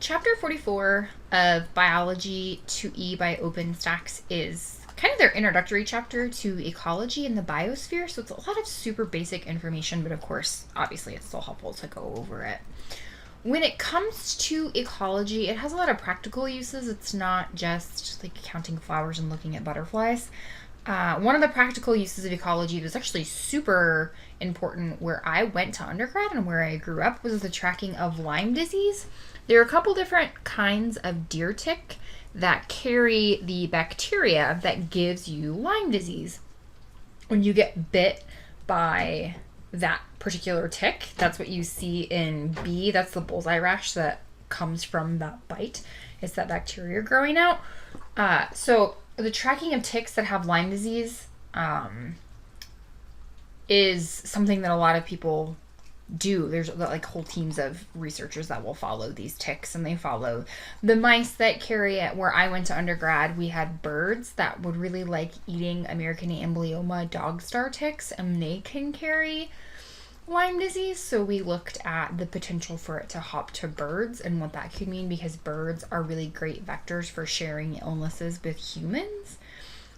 Chapter 44 of Biology 2E by OpenStax is kind of their introductory chapter to ecology and the biosphere. So it's a lot of super basic information, but of course, obviously, it's still helpful to go over it. When it comes to ecology, it has a lot of practical uses. It's not just like counting flowers and looking at butterflies. One of the practical uses of ecology that's actually super important where I went to undergrad and where I grew up was the tracking of Lyme disease. There are a couple different kinds of deer tick that carry the bacteria that gives you Lyme disease. When you get bit by that particular tick, that's what you see in B. That's the bullseye rash that comes from that bite. It's that bacteria growing out. So the tracking of ticks that have Lyme disease is something that a lot of people do. There's like whole teams of researchers that will follow these ticks, and they follow the mice that carry it. Where I went to undergrad, we had birds that would really like eating American amblyomma dog star ticks, and they can carry Lyme disease. So we looked at the potential for it to hop to birds and what that could mean, because birds are really great vectors for sharing illnesses with humans.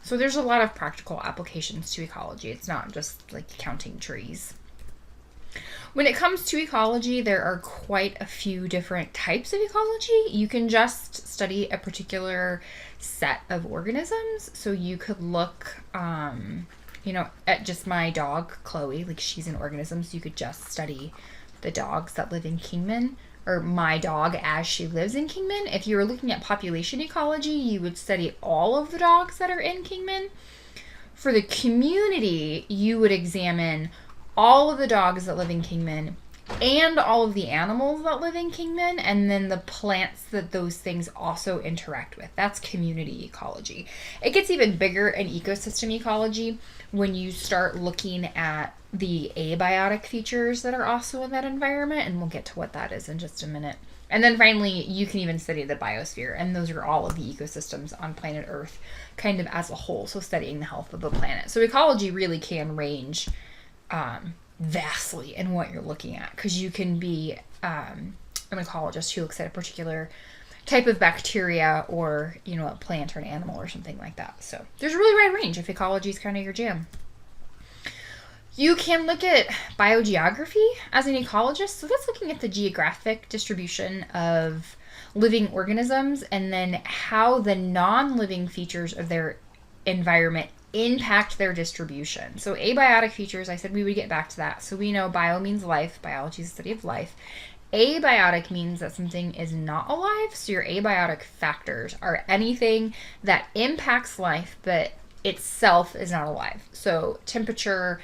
So there's a lot of practical applications to ecology. It's not just like counting trees. When it comes to ecology, there are quite a few different types of ecology. You can just study a particular set of organisms. So you could look, at just my dog, Chloe. Like, she's an organism, so you could just study the dogs that live in Kingman, or my dog as she lives in Kingman. If you were looking at population ecology, you would study all of the dogs that are in Kingman. For the community, you would examine all of the dogs that live in Kingman and all of the animals that live in Kingman, and then the plants that those things also interact with. That's community ecology. It gets even bigger in ecosystem ecology when you start looking at the abiotic features that are also in that environment, and we'll get to what that is in just a minute. And then finally, you can even study the biosphere, and those are all of the ecosystems on planet Earth kind of as a whole, so studying the health of the planet. So ecology really can range vastly in what you're looking at, because you can be an ecologist who looks at a particular type of bacteria, or a plant or an animal or something like that. So there's a really wide range if ecology is kind of your jam. You can look at biogeography as an ecologist. So that's looking at the geographic distribution of living organisms, and then how the non-living features of their environment impact their distribution. So abiotic features, I said we would get back to that. So we know bio means life. Biology is the study of life. Abiotic means that something is not alive. So your abiotic factors are anything that impacts life but itself is not alive. So temperature,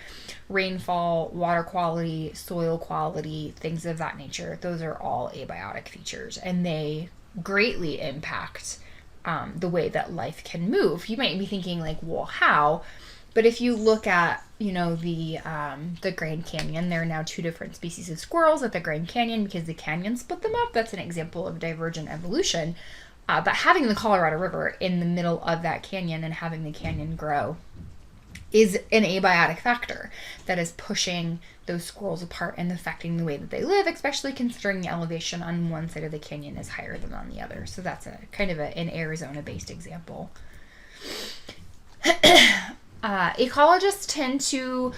rainfall, water quality, soil quality, things of that nature. Those are all abiotic features, and they greatly impact the way that life can move. You might be thinking like, well, how? But if you look at, the Grand Canyon, there are now two different species of squirrels at the Grand Canyon because the canyon split them up. That's an example of divergent evolution. But having the Colorado River in the middle of that canyon and having the canyon grow is an abiotic factor that is pushing those squirrels apart and affecting the way that they live, especially considering the elevation on one side of the canyon is higher than on the other. So that's a kind of an Arizona-based example. Ecologists tend to,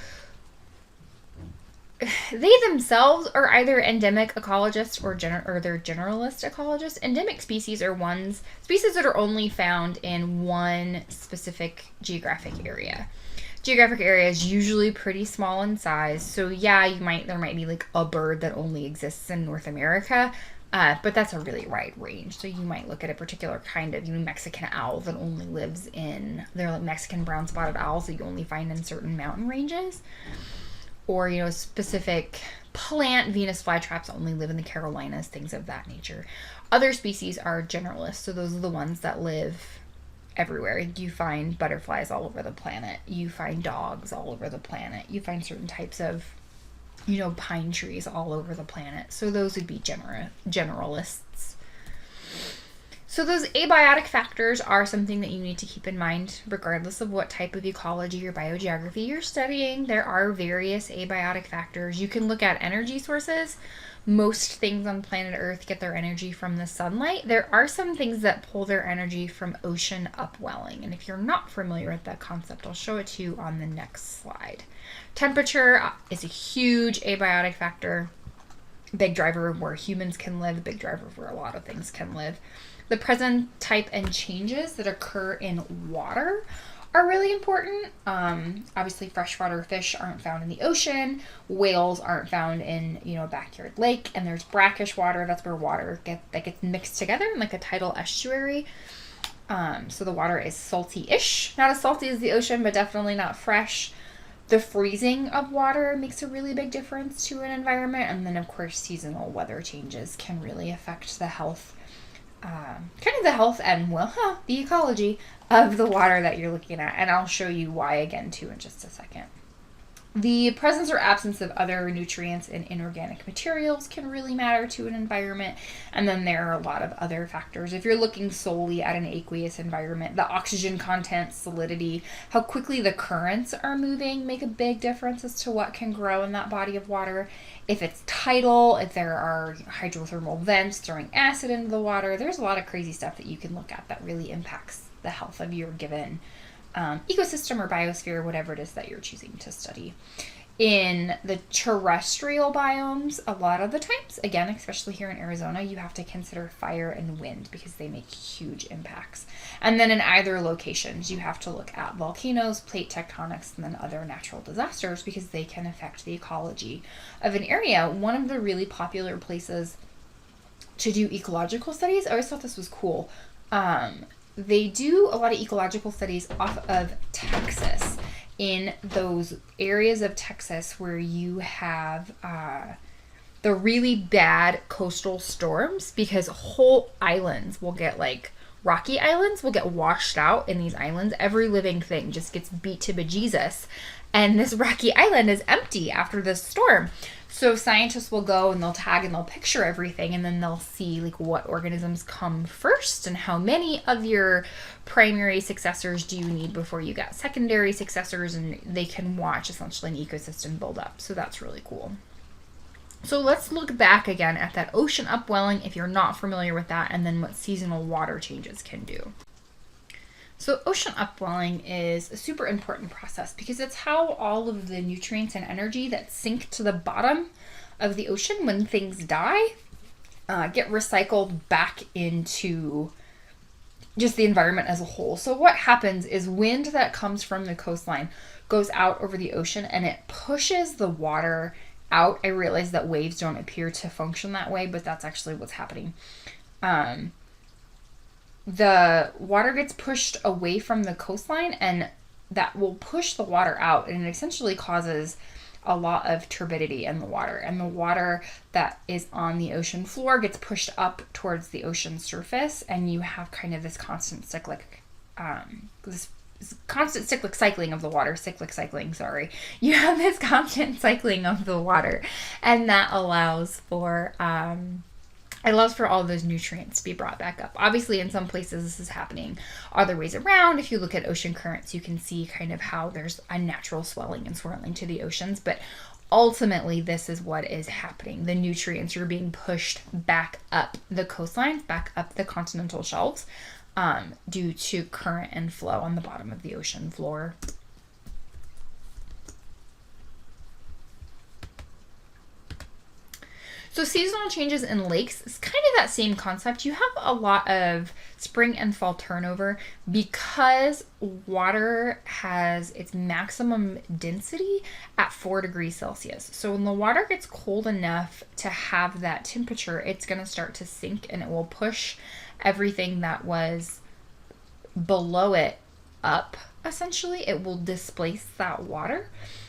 they themselves are either endemic ecologists or they're generalist ecologists. Endemic species are species that are only found in one specific geographic area. Geographic area is usually pretty small in size. So yeah, there might be like a bird that only exists in North America, but that's a really wide range. So you might look at a particular kind of Mexican owl that only lives in, they're like Mexican brown spotted owls that you only find in certain mountain ranges. Or, a specific plant, Venus flytraps only live in the Carolinas, things of that nature. Other species are generalists, so those are the ones that live everywhere. You find butterflies all over the planet. You find dogs all over the planet. You find certain types of, pine trees all over the planet. So those would be generalists. So those abiotic factors are something that you need to keep in mind regardless of what type of ecology or biogeography you're studying. There are various abiotic factors. You can look at energy sources. Most things on planet Earth get their energy from the sunlight. There are some things that pull their energy from ocean upwelling. And if you're not familiar with that concept, I'll show it to you on the next slide. Temperature is a huge abiotic factor. Big driver of where humans can live, big driver of where a lot of things can live. The present type and changes that occur in water are really important. Obviously, freshwater fish aren't found in the ocean. Whales aren't found in, a backyard lake. And there's brackish water. That's where water gets mixed together in like a tidal estuary. So the water is salty-ish. Not as salty as the ocean, but definitely not fresh. The freezing of water makes a really big difference to an environment. And then, of course, seasonal weather changes can really affect the health and the ecology of the water that you're looking at. And I'll show you why again too in just a second. The presence or absence of other nutrients and inorganic materials can really matter to an environment. And then there are a lot of other factors. If you're looking solely at an aqueous environment, the oxygen content, salinity, how quickly the currents are moving make a big difference as to what can grow in that body of water. If it's tidal, if there are hydrothermal vents throwing acid into the water, there's a lot of crazy stuff that you can look at that really impacts the health of your given ecosystem or biosphere, whatever it is that you're choosing to study. In the terrestrial biomes, a lot of the times, again, especially here in Arizona, you have to consider fire and wind because they make huge impacts. And then in either locations, you have to look at volcanoes, plate tectonics, and then other natural disasters because they can affect the ecology of an area. One of the really popular places to do ecological studies, I always thought this was cool. They do a lot of ecological studies off of Texas, in those areas of Texas where you have the really bad coastal storms, because whole islands will get rocky islands will get washed out in these islands. Every living thing just gets beat to bejesus. And this rocky island is empty after this storm. So scientists will go and they'll tag and they'll picture everything, and then they'll see what organisms come first and how many of your primary successors do you need before you got secondary successors, and they can watch essentially an ecosystem build up. So that's really cool. So let's look back again at that ocean upwelling if you're not familiar with that, and then what seasonal water changes can do. So ocean upwelling is a super important process because it's how all of the nutrients and energy that sink to the bottom of the ocean when things die get recycled back into just the environment as a whole. So what happens is wind that comes from the coastline goes out over the ocean and it pushes the water out. I realize that waves don't appear to function that way, but that's actually what's happening. The water gets pushed away from the coastline, and that will push the water out, and it essentially causes a lot of turbidity in the water. And the water that is on the ocean floor gets pushed up towards the ocean surface, and you have kind of this constant cyclic cycling of the water. You have this constant cycling of the water, and that allows for all those nutrients to be brought back up. Obviously, in some places this is happening other ways around. If you look at ocean currents, you can see kind of how there's a natural swelling and swirling to the oceans. But ultimately, this is what is happening. The nutrients are being pushed back up the coastlines, back up the continental shelves, due to current and flow on the bottom of the ocean floor. So seasonal changes in lakes is kind of that same concept. You have a lot of spring and fall turnover because water has its maximum density at 4 degrees Celsius. So when the water gets cold enough to have that temperature, it's going to start to sink, and it will push everything that was below it up, essentially. It will displace that water.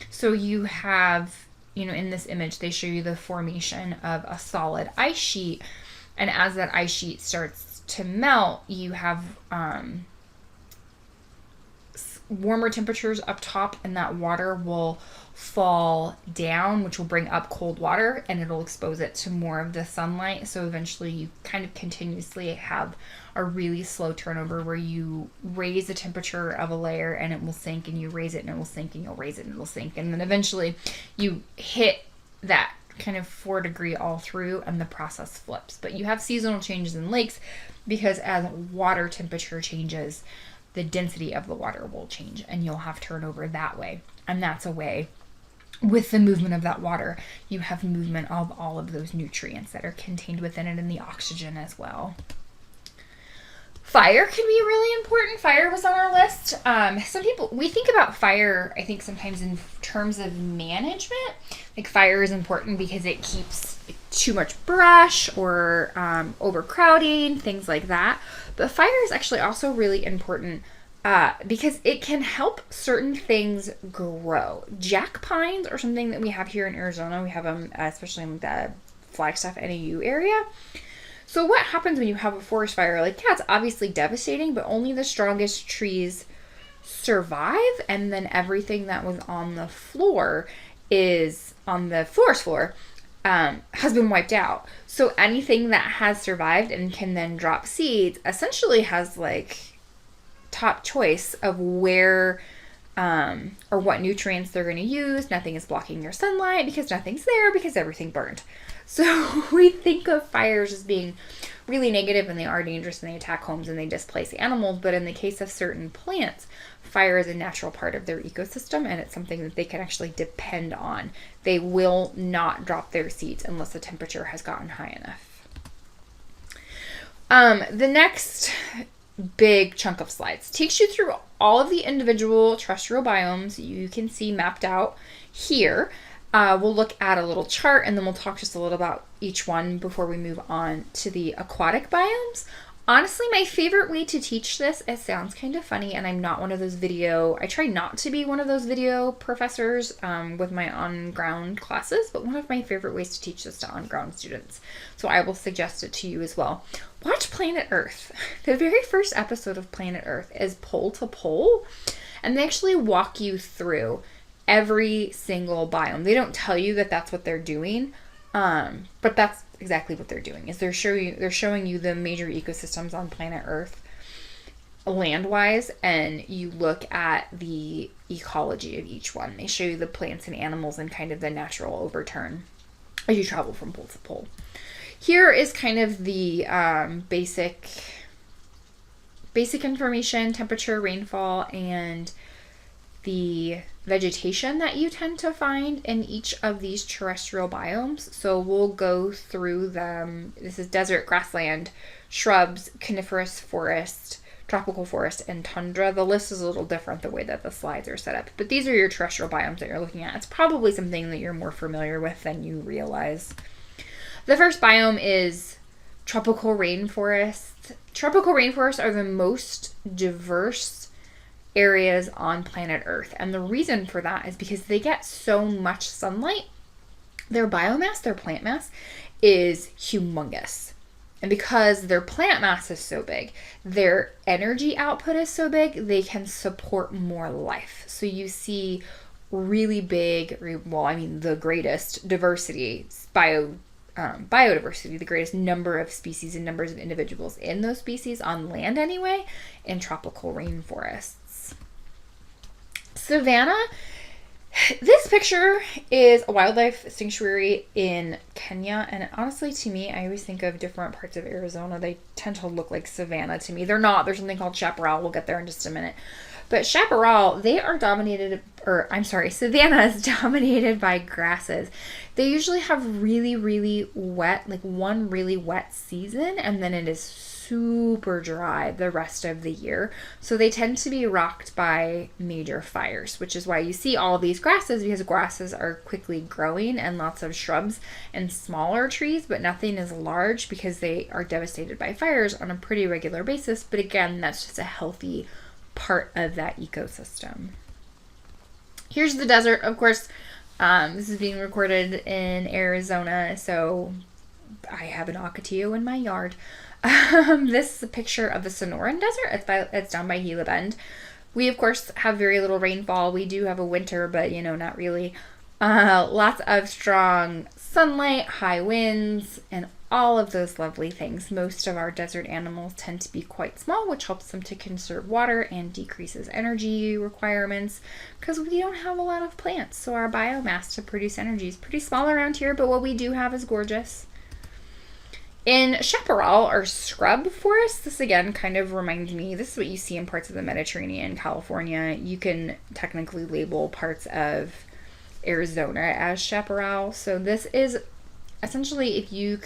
So you have, in this image, they show you the formation of a solid ice sheet. And as that ice sheet starts to melt, you have warmer temperatures up top, and that water will fall down, which will bring up cold water, and it'll expose it to more of the sunlight. So eventually you kind of continuously have a really slow turnover where you raise the temperature of a layer and it will sink, and you raise it and it will sink, and you'll raise it and it'll sink, and then eventually you hit that kind of 4 degree all through, and the process flips. But you have seasonal changes in lakes because as water temperature changes, the density of the water will change, and you'll have turnover that way. And that's a way, with the movement of that water, you have movement of all of those nutrients that are contained within it, and the oxygen as well. Fire can be really important. Fire was on our list. Some people, we think about fire, I think sometimes in terms of management. Like, fire is important because it keeps too much brush or overcrowding, things like that. But fire is actually also really important because it can help certain things grow. Jack pines are something that we have here in Arizona. We have them especially in the Flagstaff NAU area. So what happens when you have a forest fire? Like, yeah, it's obviously devastating, but only the strongest trees survive, and then everything that was on the floor is on the forest floor has been wiped out. So anything that has survived and can then drop seeds essentially has like top choice of where or what nutrients they're going to use. Nothing is blocking your sunlight because nothing's there because everything burned. So we think of fires as being really negative, and they are dangerous, and they attack homes and they displace animals. But in the case of certain plants, fire is a natural part of their ecosystem, and it's something that they can actually depend on. They will not drop their seeds unless the temperature has gotten high enough. The next big chunk of slides takes you through all of the individual terrestrial biomes you can see mapped out here. We'll look at a little chart, and then we'll talk just a little about each one before we move on to the aquatic biomes. Honestly, my favorite way to teach this, it sounds kind of funny, and I'm not one of those I try not to be one of those video professors with my on-ground classes, but one of my favorite ways to teach this to on-ground students, so I will suggest it to you as well. Watch Planet Earth. The very first episode of Planet Earth is pole to pole, and they actually walk you through every single biome. They don't tell you that that's what they're doing, but that's exactly what they're doing. Is they're showing you the major ecosystems on planet Earth, land-wise, and you look at the ecology of each one. They show you the plants and animals and kind of the natural overturn as you travel from pole to pole. Here is kind of the basic information: temperature, rainfall, and the vegetation that you tend to find in each of these terrestrial biomes. So we'll go through them. This is desert, grassland, shrubs, coniferous forest, tropical forest, and tundra. The list is a little different the way that the slides are set up, but these are your terrestrial biomes that you're looking at. It's probably something that you're more familiar with than you realize. The first biome is tropical rainforest. Tropical rainforests are the most diverse areas on planet Earth, and the reason for that is because they get so much sunlight. Their biomass, their plant mass, is humongous, and because their plant mass is so big, their energy output is so big, they can support more life. So you see really big, the greatest diversity, biodiversity, the greatest number of species and numbers of individuals in those species on land anyway, in tropical rainforests. Savanna. This picture is a wildlife sanctuary in Kenya, and honestly, to me, I always think of different parts of Arizona. They tend to look like savanna to me. They're not. There's something called chaparral. We'll get there in just a minute. But chaparral, savanna is dominated by grasses. They usually have really, really wet, like one really wet season, and then it is super dry the rest of the year. So they tend to be rocked by major fires, which is why you see all of these grasses, because grasses are quickly growing, and lots of shrubs and smaller trees, but nothing is large because they are devastated by fires on a pretty regular basis. But again, that's just a healthy part of that ecosystem. Here's the desert, of course. This is being recorded in Arizona, so I have an ocotillo in my yard. This is a picture of the Sonoran Desert. It's down by Gila Bend. We, of course, have very little rainfall. We do have a winter, but, not really. Lots of strong sunlight, high winds, and all of those lovely things. Most of our desert animals tend to be quite small, which helps them to conserve water and decreases energy requirements because we don't have a lot of plants. So our biomass to produce energy is pretty small around here, but what we do have is gorgeous. In chaparral or scrub forest, this again kind of reminds me, this is what you see in parts of the Mediterranean, California. You can technically label parts of Arizona as chaparral. So this is essentially if you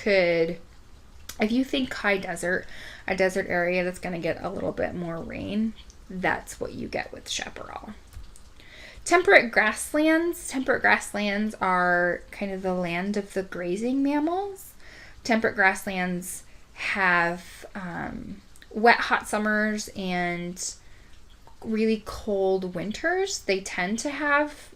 think high desert, a desert area that's going to get a little bit more rain, that's what you get with chaparral. Temperate grasslands. Temperate grasslands are kind of the land of the grazing mammals. Temperate grasslands have wet, hot summers and really cold winters. They tend to have,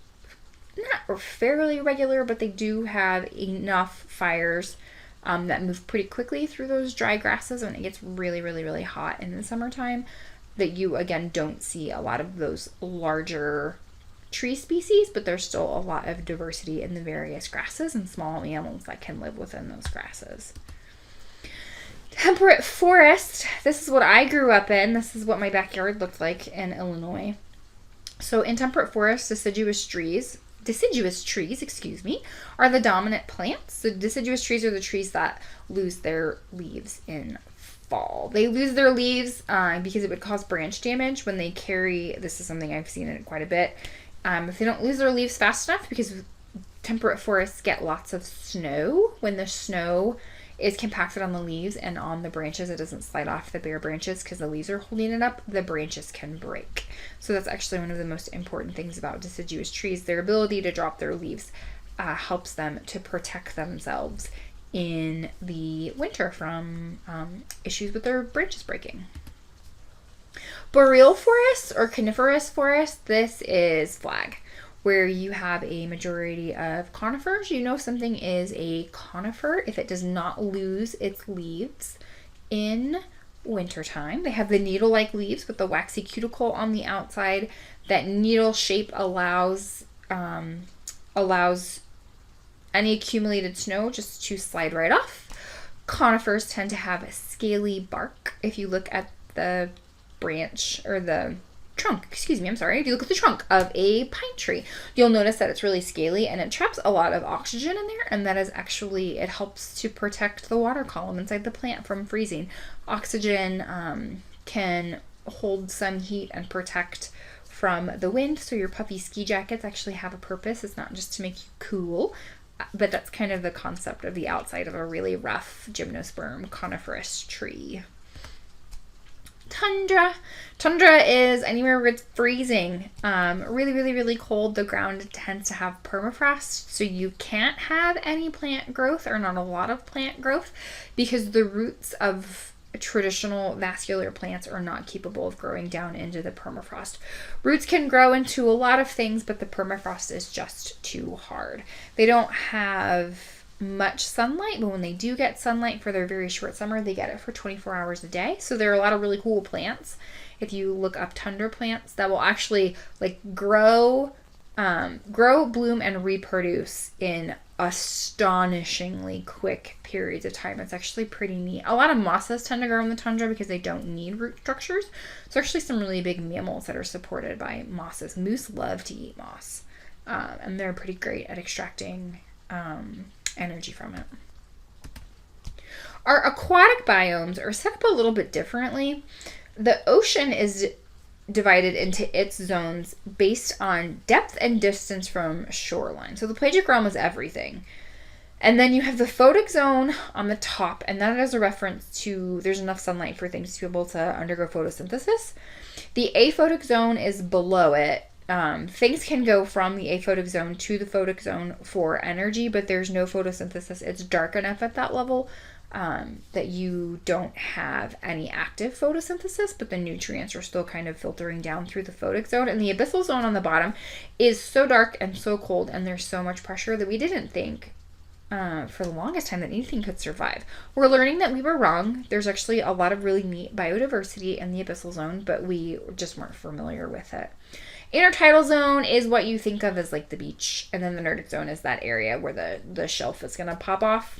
not fairly regular, but they do have enough fires that move pretty quickly through those dry grasses when it gets really, really, really hot in the summertime, that you, again, don't see a lot of those larger tree species, but there's still a lot of diversity in the various grasses and small mammals that can live within those grasses. Temperate forest. This is what I grew up in. This is what my backyard looked like in Illinois. So in temperate forest, deciduous trees, are the dominant plants. So deciduous trees are the trees that lose their leaves in fall. They lose their leaves because it would cause branch damage when they carry, this is something I've seen in quite a bit, if they don't lose their leaves fast enough, because temperate forests get lots of snow. When the snow is compacted on the leaves and on the branches, it doesn't slide off the bare branches because the leaves are holding it up, the branches can break. So that's actually one of the most important things about deciduous trees. Their ability to drop their leaves helps them to protect themselves in the winter from issues with their branches breaking. Boreal forests or coniferous forests, this is flag, where you have a majority of conifers. You know something is a conifer if it does not lose its leaves in wintertime. They have the needle-like leaves with the waxy cuticle on the outside. That needle shape allows any accumulated snow just to slide right off. Conifers tend to have a scaly bark. If you look at the branch or the trunk, if you look at the trunk of a pine tree, you'll notice that it's really scaly and it traps a lot of oxygen in there, and that is actually, it helps to protect the water column inside the plant from freezing. Oxygen can hold some heat and protect from the wind, so your puffy ski jackets actually have a purpose. It's not just to make you cool, but that's kind of the concept of the outside of a really rough gymnosperm coniferous tree. Tundra. Tundra is anywhere where it's freezing, really, really, really cold. The ground tends to have permafrost, so you can't have any plant growth or not a lot of plant growth because the roots of traditional vascular plants are not capable of growing down into the permafrost. Roots can grow into a lot of things, but the permafrost is just too hard. They don't have much sunlight, but when they do get sunlight for their very short summer, they get it for 24 hours a day. So there are a lot of really cool plants. If you look up tundra plants, that will actually grow, bloom, and reproduce in astonishingly quick periods of time. It's actually pretty neat. A lot of mosses tend to grow in the tundra because they don't need root structures. So actually some really big mammals that are supported by mosses. Moose love to eat moss, and they're pretty great at extracting energy from it. Our aquatic biomes are set up a little bit differently. The ocean is divided into its zones based on depth and distance from shoreline. So the pelagic realm is everything. And then you have the photic zone on the top, and that is a reference to there's enough sunlight for things to be able to undergo photosynthesis. The aphotic zone is below it. Things can go from the aphotic zone to the photic zone for energy, but there's no photosynthesis. It's dark enough at that level that you don't have any active photosynthesis, but the nutrients are still kind of filtering down through the photic zone. And the abyssal zone on the bottom is so dark and so cold, and there's so much pressure that we didn't think for the longest time that anything could survive. We're learning that we were wrong. There's actually a lot of really neat biodiversity in the abyssal zone, but we just weren't familiar with it. Intertidal zone is what you think of as like the beach, and then the Nordic zone is that area where the shelf is going to pop off,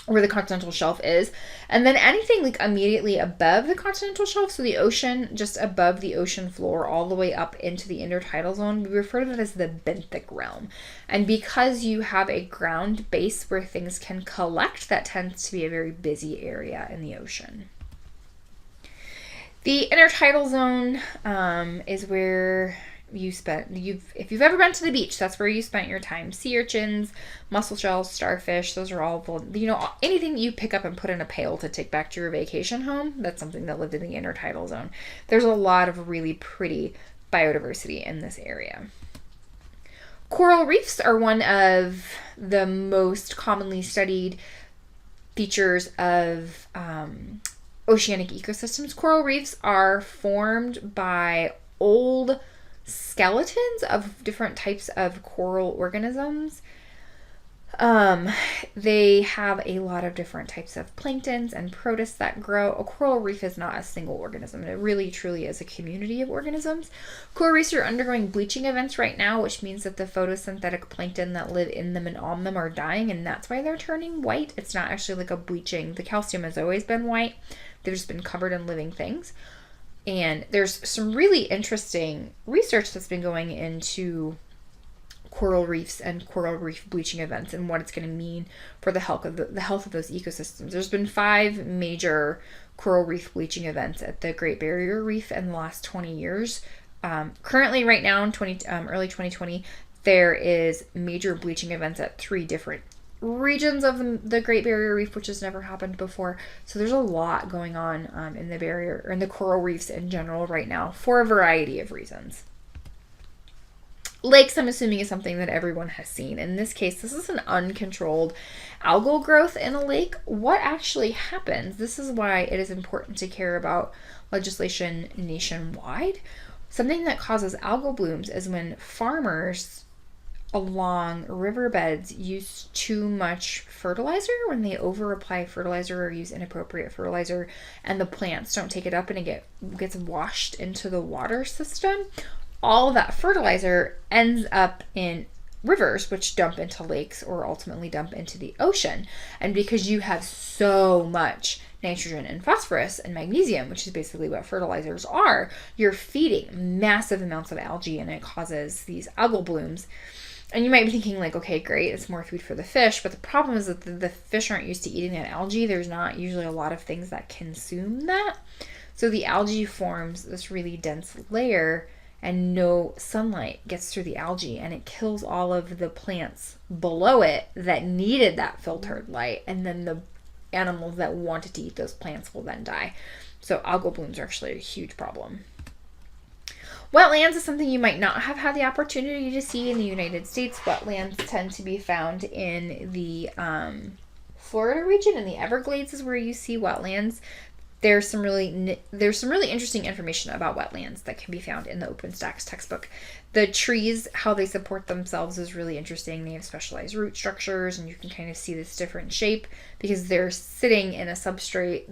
where the continental shelf is. And then anything like immediately above the continental shelf, so the ocean just above the ocean floor all the way up into the intertidal zone, we refer to that as the benthic realm. And because you have a ground base where things can collect, that tends to be a very busy area in the ocean. The intertidal zone is where if you've ever been to the beach, that's where you spent your time. Sea urchins, mussel shells, starfish, those are all, anything that you pick up and put in a pail to take back to your vacation home, that's something that lived in the intertidal zone. There's a lot of really pretty biodiversity in this area. Coral reefs are one of the most commonly studied features of oceanic ecosystems. Coral reefs are formed by old skeletons of different types of coral organisms. They have a lot of different types of planktons and protists that grow. A coral reef is not a single organism. It really truly is a community of organisms. Coral reefs are undergoing bleaching events right now, which means that the photosynthetic plankton that live in them and on them are dying, and that's why they're turning white. It's not actually like a bleaching. The calcium has always been white. They've just been covered in living things. And there's some really interesting research that's been going into coral reefs and coral reef bleaching events and what it's going to mean for the health of those ecosystems. There's been 5 major coral reef bleaching events at the Great Barrier Reef in the last 20 years. Currently, right now in early 2020, there is major bleaching events at 3 different regions of the Great Barrier Reef, which has never happened before. So there's a lot going on in the barrier, or in the coral reefs in general right now, for a variety of reasons. Lakes, I'm assuming, is something that everyone has seen. In this case, this is an uncontrolled algal growth in a lake. What actually happens? This is why it is important to care about legislation nationwide. Something that causes algal blooms is when farmers along riverbeds use too much fertilizer, when they over apply fertilizer or use inappropriate fertilizer, and the plants don't take it up and it gets washed into the water system. All of that fertilizer ends up in rivers, which dump into lakes or ultimately dump into the ocean. And because you have so much nitrogen and phosphorus and magnesium, which is basically what fertilizers are, you're feeding massive amounts of algae, and it causes these algal blooms. And you might be thinking like, okay, great, it's more food for the fish. But the problem is that the fish aren't used to eating that algae. There's not usually a lot of things that consume that. So the algae forms this really dense layer, and no sunlight gets through the algae, and it kills all of the plants below it that needed that filtered light. And then the animals that wanted to eat those plants will then die. So algal blooms are actually a huge problem. Wetlands is something you might not have had the opportunity to see in the United States. Wetlands tend to be found in the Florida region, and the Everglades is where you see wetlands. There's some really interesting information about wetlands that can be found in the OpenStax textbook. The trees, how they support themselves, is really interesting. They have specialized root structures, and you can kind of see this different shape because they're sitting in a substrate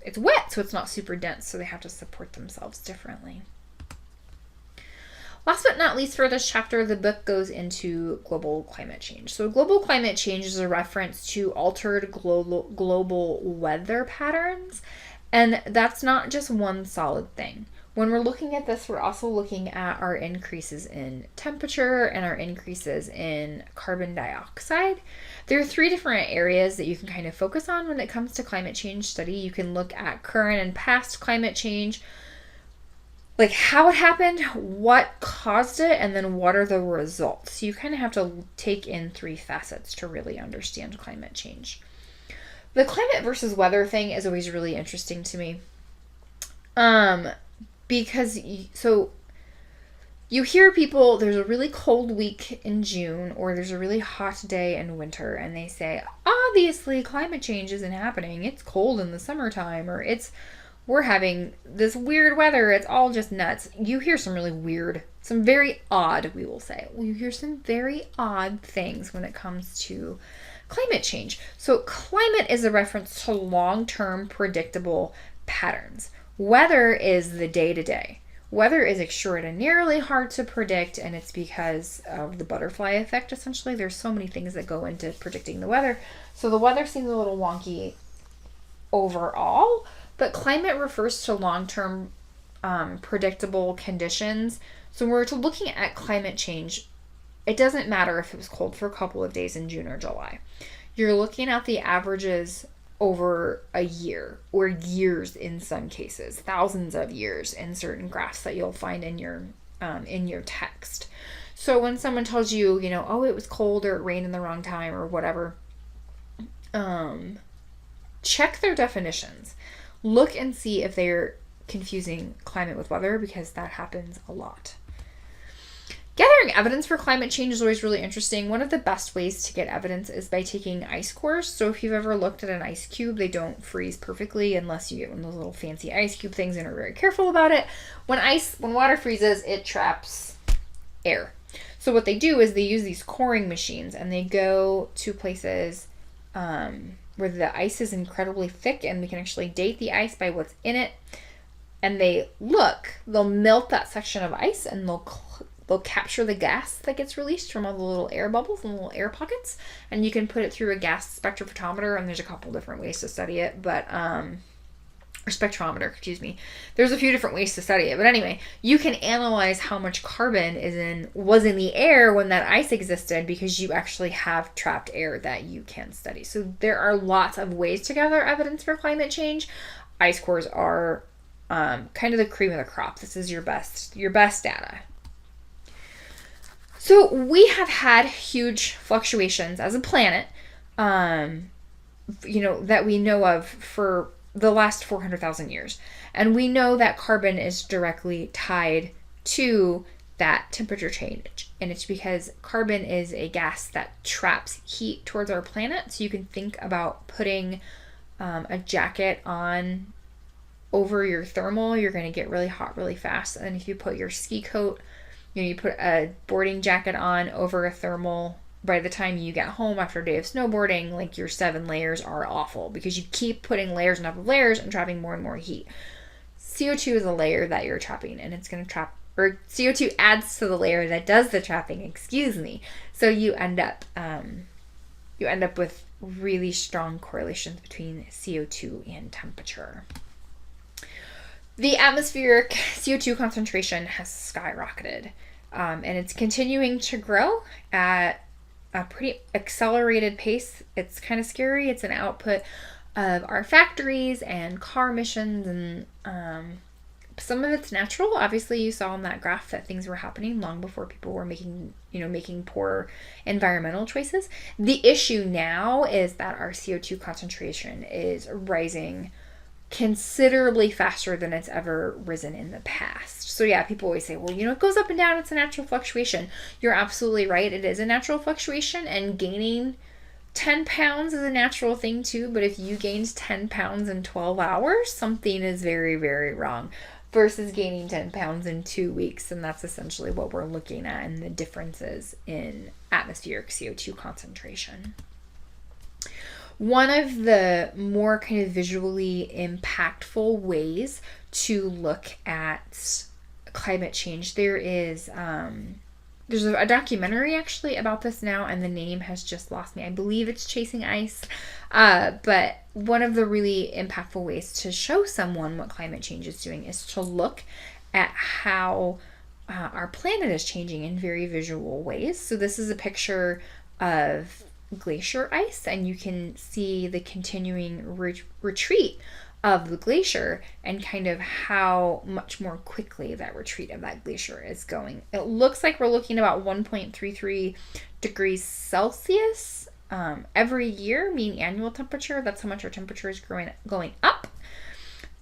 it's wet, so it's not super dense, so they have to support themselves differently. Last but not least for this chapter, the book goes into global climate change. So global climate change is a reference to altered global weather patterns, and that's not just one solid thing. When we're looking at this, we're also looking at our increases in temperature and our increases in carbon dioxide. There are 3 different areas that you can kind of focus on when it comes to climate change study. You can look at current and past climate change, like how it happened, what caused it, and then what are the results. So you kind of have to take in 3 facets to really understand climate change. The climate versus weather thing is always really interesting to me. Because you hear people, there's a really cold week in June, or there's a really hot day in winter, and they say, obviously climate change isn't happening. It's cold in the summertime, or we're having this weird weather. It's all just nuts. You hear some really weird, some very odd, we will say. You hear some very odd things when it comes to climate change. So climate is a reference to long-term predictable patterns. Weather is the day-to-day. Weather is extraordinarily hard to predict, and it's because of the butterfly effect, essentially. There's so many things that go into predicting the weather. So the weather seems a little wonky overall, but climate refers to long-term predictable conditions. So when we're looking at climate change, it doesn't matter if it was cold for a couple of days in June or July. You're looking at the averages over a year, or years in some cases, thousands of years in certain graphs that you'll find in your text. So when someone tells you, oh, it was cold or it rained in the wrong time or whatever, check their definitions. Look and see if they're confusing climate with weather, because that happens a lot. Gathering evidence for climate change is always really interesting. One of the best ways to get evidence is by taking ice cores. So if you've ever looked at an ice cube, they don't freeze perfectly unless you get one of those little fancy ice cube things and are very careful about it. When water freezes, it traps air. So what they do is they use these coring machines, and they go to places where the ice is incredibly thick, and we can actually date the ice by what's in it. And they'll melt that section of ice, and they'll capture the gas that gets released from all the little air bubbles and little air pockets, and you can put it through a gas spectrophotometer, and there's a couple different ways to study it, but or spectrometer, excuse me. There's a few different ways to study it, but anyway, you can analyze how much carbon was in the air when that ice existed, because you actually have trapped air that you can study. So there are lots of ways to gather evidence for climate change. Ice cores are kind of the cream of the crop. This is your best data. So we have had huge fluctuations as a planet, that we know of for the last 400,000 years. And we know that carbon is directly tied to that temperature change. And it's because carbon is a gas that traps heat towards our planet. So you can think about putting a jacket on over your thermal. You're going to get really hot really fast. And if you put your ski coat, you put a boarding jacket on over a thermal, by the time you get home after a day of snowboarding, like, your 7 layers are awful, because you keep putting layers on top of layers and trapping more and more heat. CO2 is a layer that you're trapping, and it's going to trap, or CO2 adds to the layer that does the trapping, So you end up with really strong correlations between CO2 and temperature. The atmospheric CO2 concentration has skyrocketed, and it's continuing to grow at a pretty accelerated pace. It's kind of scary. It's an output of our factories and car emissions, and some of it's natural. Obviously, you saw in that graph that things were happening long before people were making poor environmental choices. The issue now is that our CO2 concentration is rising considerably faster than it's ever risen in the past. So yeah, people always say, well, it goes up and down, it's a natural fluctuation. You're absolutely right, it is a natural fluctuation, and gaining 10 pounds is a natural thing too, but if you gained 10 pounds in 12 hours, something is very, very wrong, versus gaining 10 pounds in 2 weeks, and that's essentially what we're looking at in the differences in atmospheric CO2 concentration. One of the more kind of visually impactful ways to look at climate change, there's a documentary actually about this now, and the name has just lost me. I believe it's Chasing Ice. But one of the really impactful ways to show someone what climate change is doing is to look at how our planet is changing in very visual ways. So this is a picture of glacier ice, and you can see the continuing retreat of the glacier, and kind of how much more quickly that retreat of that glacier is going. It looks like we're looking about 1.33 degrees Celsius every year, mean annual temperature. That's how much our temperature is going up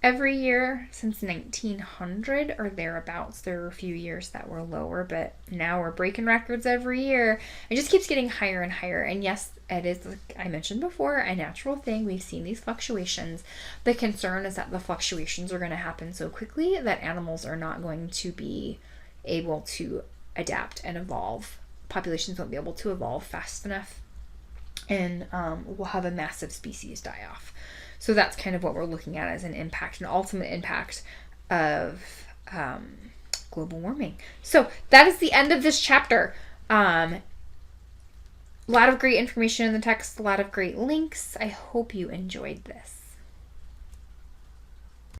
every year since 1900 or thereabouts. There were a few years that were lower, but now we're breaking records every year. It just keeps getting higher and higher. And yes, it is, like I mentioned before, a natural thing. We've seen these fluctuations. The concern is that the fluctuations are going to happen so quickly that animals are not going to be able to adapt and evolve. Populations won't be able to evolve fast enough and we'll have a massive species die off. So that's kind of what we're looking at as an impact, an ultimate impact of global warming. So that is the end of this chapter. A lot of great information in the text, a lot of great links. I hope you enjoyed this.